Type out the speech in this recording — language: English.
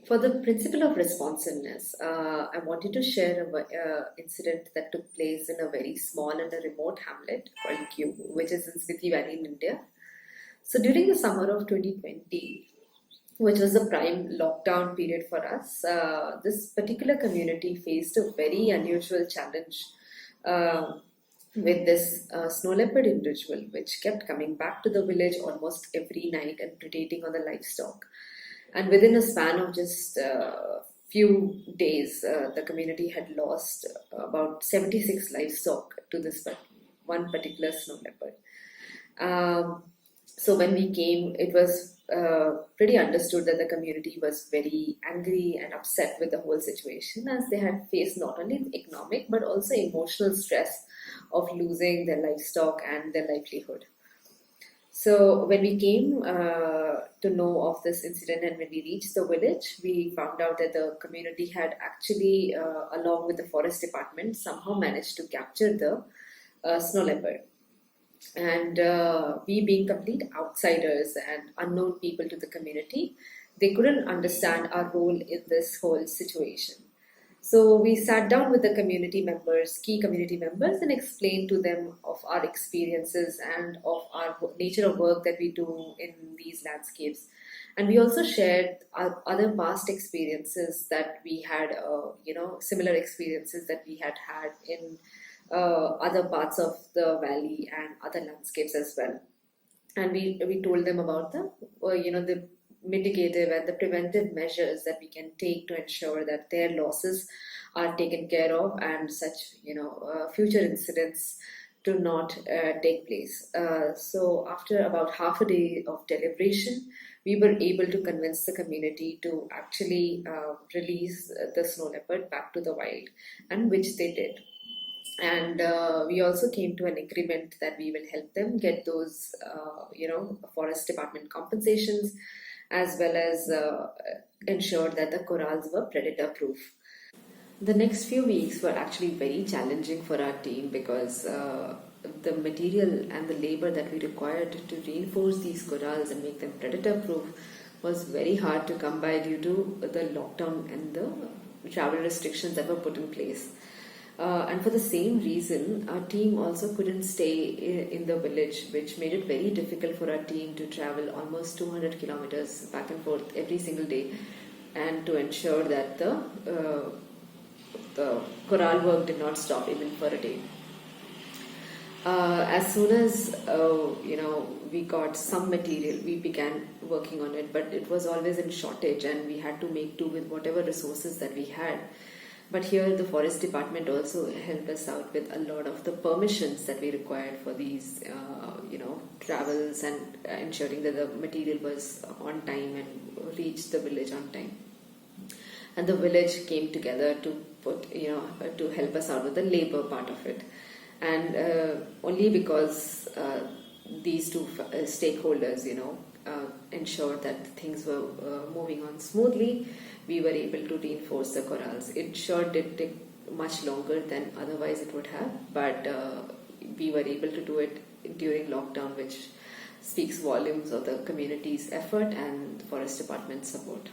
For the principle of responsiveness, I wanted to share an incident that took place in a very small and a remote hamlet called Q, which is in Spiti Valley in India. So during the summer of 2020, which was the prime lockdown period for us, this particular community faced a very unusual challenge uh, with this snow leopard individual, which kept coming back to the village almost every night and predating on the livestock. And within a span of just a few days, the community had lost about 76 livestock to this one particular snow leopard. Um, so when we came, it was pretty understood that the community was very angry and upset with the whole situation, as they had faced not only economic but also emotional stress of losing their livestock and their livelihood. So when we came to know of this incident and when we reached the village, we found out that the community had actually, along with the forest department, somehow managed to capture the snow leopard. And we, being complete outsiders and unknown people to the community, they couldn't understand our role in this whole situation. So we sat down with the community members, key community members, and explained to them of our experiences and of our nature of work that we do in these landscapes. And we also shared our other past experiences that we had, similar experiences that we had had in other parts of the valley and other landscapes as well. And we told them about the mitigative and the preventive measures that we can take to ensure that their losses are taken care of and such future incidents do not take place. So after about half a day of deliberation, we were able to convince the community to actually release the snow leopard back to the wild, and which they did. And we also came to an agreement that we will help them get those forest department compensations, as well as ensure that the corrals were predator proof. The next few weeks were actually very challenging for our team because the material and the labor that we required to reinforce these corrals and make them predator proof was very hard to come by due to the lockdown and the travel restrictions that were put in place. And for the same reason, our team also couldn't stay in the village, which made it very difficult for our team to travel almost 200 kilometers back and forth every single day, and to ensure that the corral work did not stop even for a day. As soon as we got some material, we began working on it, but it was always in shortage, and we had to make do with whatever resources that we had. But here the forest department also helped us out with a lot of the permissions that we required for these, travels, and ensuring that the material was on time and reached the village on time. And the village came together to to help us out with the labor part of it. And only because these two stakeholders, ensured that things were moving on smoothly, we were able to reinforce the corrals. It sure did take much longer than otherwise it would have, but we were able to do it during lockdown, which speaks volumes of the community's effort and the forest department's support.